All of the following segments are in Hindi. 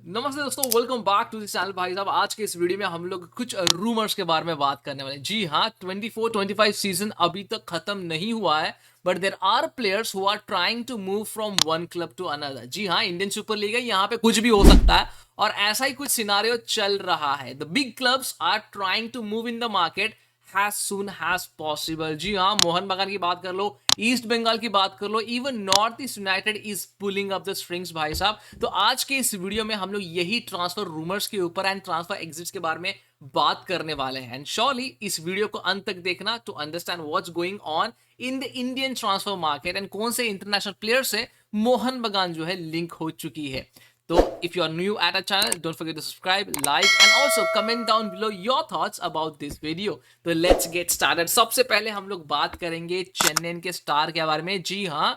नमस्ते दोस्तों, welcome back to this channel. भाई साहब, आज के इस वीडियो में हम लोग कुछ रूमर्स के बारे में बात करने वाले हैं। जी हाँ, 24-25 सीजन अभी तक खत्म नहीं हुआ है, but there are players who are trying to move from one club to another. जी हाँ, इंडियन सुपर लीग है, यहाँ पे कुछ भी हो सकता है और ऐसा ही कुछ सिनारियो चल रहा है। The big clubs are trying to move in the market as soon as possible। जी हाँ, मोहन बगान की बात कर लो, ईस्ट बंगाल की बात कर लो, even North East United is pulling up the strings भाई साहब। तो आज के इस वीडियो में हम लोग यही ट्रांसफर रूमर्स के ऊपर एंड ट्रांसफर एग्जिट्स के बारे में बात करने वाले हैं। एंड श्योरली इस वीडियो को अंत तक देखना to understand what's going on in the Indian transfer market and कौन से इंटरनेशनल प्लेयर से मोहन बगान जो है लिंक हो चुकी है। So if you are new at our channel, don't forget to subscribe, like and also comment down below your thoughts about this video. तो let's get started। सबसे पहले हम लोग बात करेंगे चेन्नई के स्टार के बारे में। जी हाँ,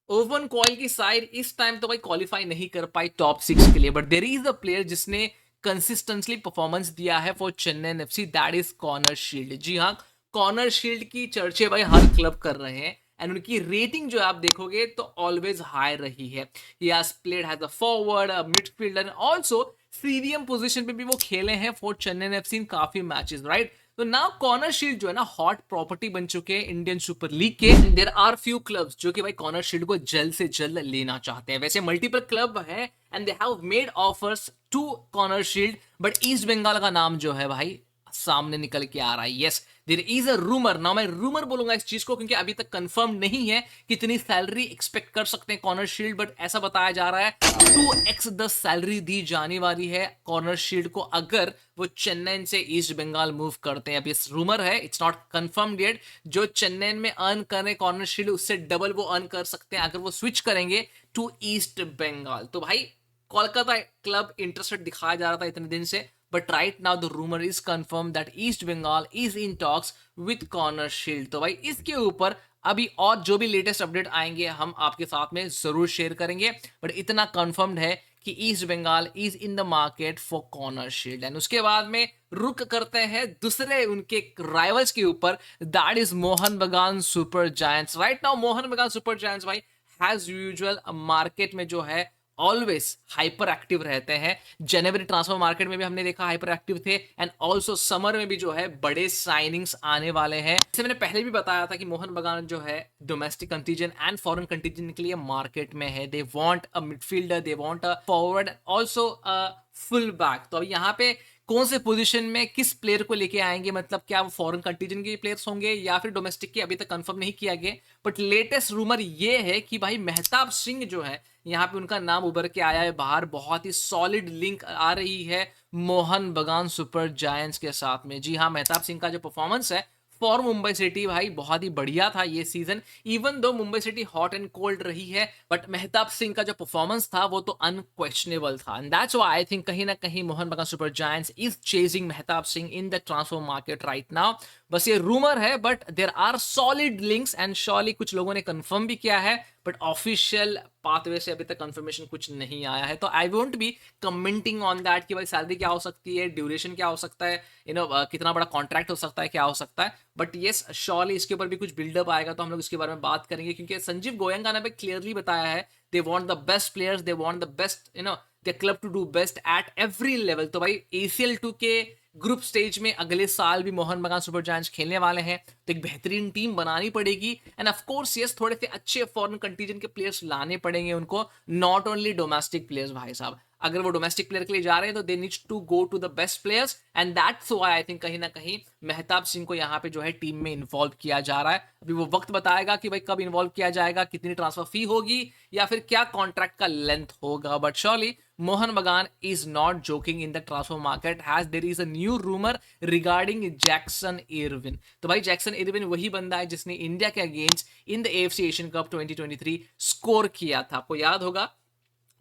ओवन कॉयल की साइड इस टाइम तो भाई क्वालिफाई नहीं कर पाई टॉप 6 के लिए, but there is a player जिसने कंसिस्टेंटली परफॉर्मेंस दिया है for Chennai FC, that is corner shield. जी हाँ, कॉर्नर शील्ड की चर्चे भाई हर क्लब कर रहे हैं एंड उनकी रेटिंग जो आप देखोगे तो ऑलवेज हाई रही है। He has played as a forward, a midfielder, also CDM position पे भी वो खेले हैं फॉर चेन्नई एफसी इन काफी मैचेस, राइट। तो नाउ कॉर्नर शील्ड जो है ना हॉट प्रॉपर्टी बन चुके हैं इंडियन सुपर लीग के। देयर आर फ्यू क्लब्स जो कि भाई कॉर्नर शील्ड को जल्द से जल्द लेना चाहते हैं। वैसे मल्टीपल क्लब है and they have made offers to corner shield, but east Bengal का नाम जो है भाई सामने निकल के आ रहा है। Yes, there is a rumour. Now मैं रूमर बोलूंगा इस चीज को क्योंकि अभी तक कंफर्म नहीं है कितनी सैलरी एक्सपेक्ट कर सकते हैं कॉर्नर शील्ड, बट ऐसा बताया जा रहा है 2x द सैलरी दी जाने वाली है कॉर्नर शील्ड को अगर वो चेन्नई से ईस्ट बंगाल मूव करते हैं। अब इस रूमर है, इट्स नॉट कंफर्म्ड येट। जो चेन्नई में अर्न करें कॉर्नर शील्ड उससे डबल वो अर्न कर सकते हैं अगर वो स्विच करेंगे टू ईस्ट बंगाल। तो भाई कोलकाता क्लब इंटरेस्टेड दिखाया जा रहा था इतने दिन से, but right now the rumor is confirmed that East Bengal is in talks with Corner Shield। तो भाई इसके ऊपर अभी और जो भी लेटेस्ट अपडेट आएंगे हम आपके साथ में जरूर शेयर करेंगे, बट इतना कंफर्म्ड है कि east Bengal is in the market for corner shield. And उसके बाद में रुक करते हैं दूसरे उनके राइवल्स के ऊपर, that is Mohan Bagan super giants. Right now Mohan Bagan super giants भाई हैज यूजुअल मार्केट में जो है ऑलवेज हाइपर एक्टिव रहते हैं। जनवरी ट्रांसफर मार्केट में भी हमने देखा हाइपर एक्टिव थे एंड ऑल्सो समर में भी जो है बड़े साइनिंग्स आने वाले हैं। जैसे मैंने पहले भी बताया था कि मोहन बगान जो है domestic contingent and foreign contingent के लिए मार्केट में है। They want a midfielder, they want a forward, also a full back. तो अब यहाँ पे कौन से पोजीशन में किस प्लेयर को लेके आएंगे, मतलब क्या वो फॉरेन कंटीजेंट के प्लेयर्स होंगे या फिर डोमेस्टिक के, अभी तक कंफर्म नहीं किया गया। बट लेटेस्ट रूमर ये है कि भाई मेहताब सिंह जो है यहाँ पे उनका नाम उभर के आया है बाहर। बहुत ही सॉलिड लिंक आ रही है मोहन बगान सुपर जायंट्स के साथ में। जी हाँ, मेहताब सिंह का जो परफॉर्मेंस है फॉर मुंबई सिटी भाई बहुत ही बढ़िया था ये season. Even though Mumbai city hot and cold रही है, बट मेहताब सिंह का जो परफॉर्मेंस था वो तो अनक्वेश्चनेबल था and that's why I think कहीं ना कहीं Mohun Bagan super giants is chasing Mehtab Singh in the transfer market right now. बस ये रूमर है, but there are solid links and surely कुछ लोगों ने कंफर्म भी किया है, बट ऑफिशियल पाथवे से अभी तक कंफर्मेशन कुछ नहीं आया है। तो I won't be commenting on that कि भाई सैलरी क्या हो सकती है, ड्यूरेशन क्या हो सकता है, कितना बड़ा कॉन्ट्रैक्ट हो सकता है, क्या हो सकता है। बट येस, श्योरली इसके ऊपर भी कुछ बिल्डअप आएगा तो हम लोग इसके बारे में बात करेंगे, क्योंकि संजीव गोयंका ने भी क्लियरली बताया है they want the best players, they want the best the club to do best at every level. तो भाई ACL 2 के ग्रुप स्टेज में अगले साल भी मोहन बगान सुपर जायंट्स खेलने वाले हैं, तो एक बेहतरीन टीम बनानी पड़ेगी एंड ऑफ कोर्स यस थोड़े से अच्छे फॉरेन कंटीजेंट के प्लेयर्स लाने पड़ेंगे उनको, नॉट ओनली डोमेस्टिक प्लेयर्स भाई साहब। अगर वो डोमेस्टिक प्लेयर के लिए जा रहे हैं तो they needs to go to the best players and that's why I think कहीं ना कहीं मेहताब सिंह को यहाँ पे जो है टीम में इन्वॉल्व किया जा रहा है। अभी वो वक्त बताएगा कि भाई कब इन्वॉल्व किया जाएगा, कितनी ट्रांसफर फी होगी या फिर क्या कॉन्ट्रैक्ट का लेंथ होगा। बट श्योरली मोहन बगान is not joking in the transfer market has their is a new rumour regarding Jackson Irwin. तो भाई जैक्सन इरविन वही बंदा है जिसने इंडिया के against in the AFC Asian cup 2023 score किया था, आपको याद होगा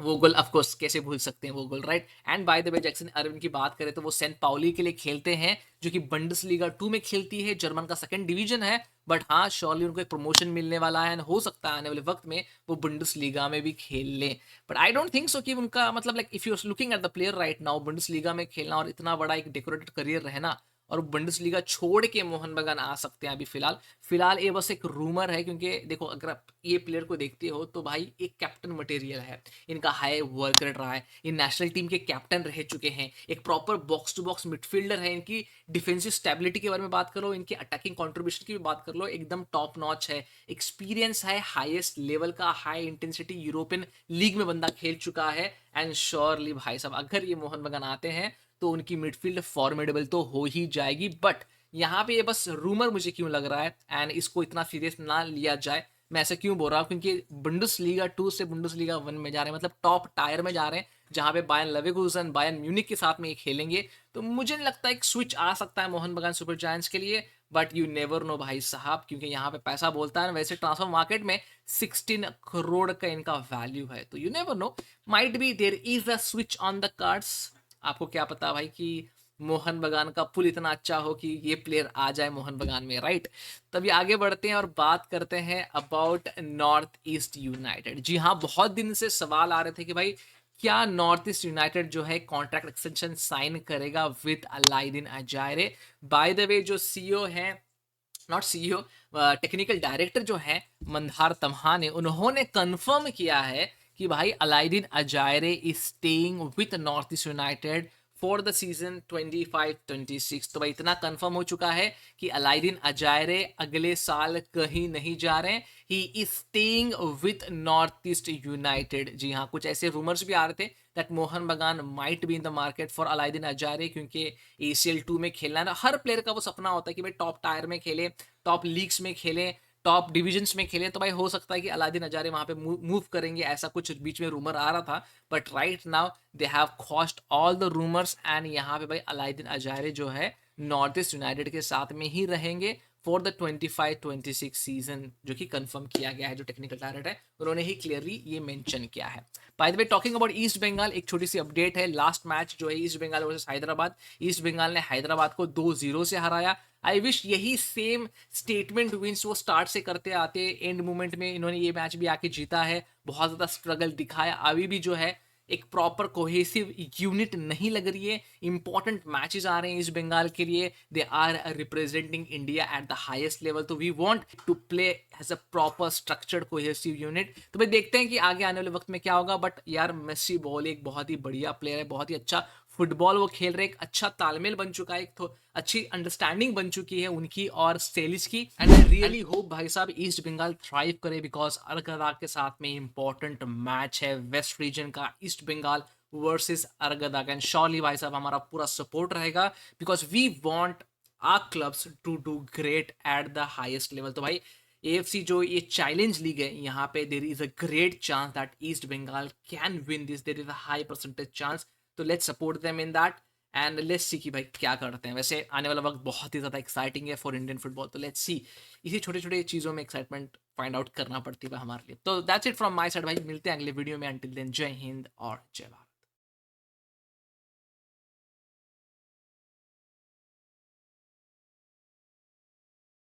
वो गोल। ऑफ कोर्स कैसे भूल सकते हैं वो goal, right. And by the way Jackson Irwin की बात करें तो वो सेंट पाउली के लिए खेलते हैं जो कि बंडसलीगा 2 में खेलती है, जर्मन का सेकंड डिवीजन है। बट हाँ, श्योरली उनको एक प्रमोशन मिलने वाला है एंड हो सकता है आने वाले वक्त में वो बुंडसलीगा में भी खेल लें। But I don't think so कि उनका मतलब like if you are looking at the player right now, Bundesliga में खेलना और इतना बड़ा एक डेकोरेटेड करियर रहना और बुंडेसलीगा छोड़ के मोहन बगान आ सकते हैं अभी फिलहाल ये बस एक रूमर है, क्योंकि देखो अगर आप ये प्लेयर को देखते हो तो भाई एक कैप्टन मटेरियल है, इनका हाई वर्क रेट रहा है, ये नेशनल टीम के कैप्टन रह चुके हैं, एक proper box to box midfielder है, इनकी डिफेंसिव स्टेबिलिटी के बारे में बात कर लो, इनके अटैकिंग कंट्रीब्यूशन की भी बात कर लो, एकदम टॉप नॉच है, एक्सपीरियंस है हाईएस्ट लेवल का, हाई इंटेंसिटी यूरोपियन लीग में बंदा खेल चुका है। एंड श्योरली भाई साहब अगर ये मोहन बगान आते हैं तो उनकी मिडफील्ड फॉर्मेडेबल तो हो ही जाएगी। बट यहाँ पे ये बस रूमर मुझे क्यों लग रहा है, एंड इसको इतना सीरियस ना लिया जाए। मैं ऐसा क्यों बोल रहा हूँ, क्योंकि बुंडेसलीगा 2 से बुंडेसलीगा 1 में जा रहे हैं, मतलब टॉप टायर में जा रहे हैं, जहां पे बायर्न लेवरकुसेन बायर्न म्यूनिख के साथ में ये खेलेंगे। तो मुझे नहीं लगता एक स्विच आ सकता है मोहन बगान सुपर जायंट्स के लिए। बट यू नेवर नो भाई साहब, क्योंकि यहाँ पे पैसा बोलता है। वैसे ट्रांसफर मार्केट में 16 करोड़ का इनका वैल्यू है, तो you never know, might be there is a switch on the cards. आपको क्या पता भाई कि मोहन बगान का पुल इतना अच्छा हो कि ये प्लेयर आ जाए मोहन बगान में, राइट। तभी आगे बढ़ते हैं और बात करते हैं अबाउट नॉर्थ ईस्ट यूनाइटेड। जी हाँ, बहुत दिन से सवाल आ रहे थे कि भाई क्या नॉर्थ ईस्ट यूनाइटेड जो है कॉन्ट्रैक्ट एक्सटेंशन साइन करेगा विद अलाइदिन अजायरे। बाय द वे जो सीईओ है, नॉट सीईओ, टेक्निकल डायरेक्टर जो है मंदार तमहा ने, उन्होंने कंफर्म किया है कि भाई Alaaeddine Ajaraie is staying with North East United for the season 25-26। तो भाई इतना कंफर्म हो चुका है कि अलाइदिन अजायरे अगले साल कहीं नहीं जा रहे हैं, he is staying with North East United. जी हाँ, कुछ ऐसे रूमर्स भी आ रहे थे that Mohun Bagan might be in the market for Alaaeddine Ajaraie, क्योंकि ACL 2 में खेलना है ना, हर प्लेयर का वो सपना होता है कि भाई टॉप टायर में खेले, टॉप लीग्स में खेले, टॉप डिविजन्स में खेले। तो भाई हो सकता है कि अलादीन अजारे वहां पे मूव करेंगे, ऐसा कुछ बीच में रूमर आ रहा था। But right now they have cost all the rumours, and यहाँ पे भाई अलादीन अजारे जो है नॉर्थ ईस्ट यूनाइटेड के साथ में ही रहेंगे फॉर द 25-26 सीजन, जो कि कंफर्म किया गया है। जो टेक्निकल डायरेक्टर है उन्होंने ही क्लियरली ये मेंशन किया है। By the way talking about east Bengal, एक छोटी सी अपडेट है। लास्ट मैच जो है east Bengal versus Hyderabad, east Bengal ने हैदराबाद को 2-0 से हराया। आई विश यही सेम स्टेटमेंट विंस वो स्टार्ट से करते आते, एंड मोमेंट में इन्होंने ये मैच भी आके जीता है, बहुत ज़्यादा स्ट्रगल दिखाया। अभी भी जो है एक प्रॉपर कोहेसिव यूनिट नहीं लग रही है। इंपॉर्टेंट मैचेस आ रहे हैं ईस्ट बंगाल के लिए, they are representing India at the highest level, तो we want to play as a proper structured cohesive unit. तो भाई देखते हैं कि आगे आने वाले वक्त में क्या होगा। बट यार मेसी बॉल एक बहुत ही बढ़िया प्लेयर है, बहुत ही अच्छा फुटबॉल वो खेल रहे हैं, एक अच्छा तालमेल बन चुका है, एक तो अच्छी अंडरस्टैंडिंग बन चुकी है उनकी और सेलिस की। एंड आई रियली होप भाई साहब ईस्ट बंगाल थ्राइव करे, बिकॉज अरगदा के साथ में इंपॉर्टेंट मैच है वेस्ट रीजन का, East Bengal versus Arkadag. And surely भाई साहब हमारा पूरा सपोर्ट रहेगा, because we want our clubs to do great at the highest level. तो भाई AFC जो ये चैलेंज लीग है, यहाँ पे there is a great chance that East Bengal can win this, there is a high percentage chance. तो let's support them in that and let's see कि भाई क्या करते हैं। वैसे आने वाला वक्त बहुत ही ज़्यादा एक्साइटिंग है फॉर इंडियन फुटबॉल, तो लेट्स सी। इसी छोटे छोटे चीज़ों में एक्साइटमेंट फाइंड आउट करना पड़ती है हमारे लिए। तो that's it from my side भाई, मिलते हैं अगले वीडियो में। अंटिल देन जय हिंद और जय भारत।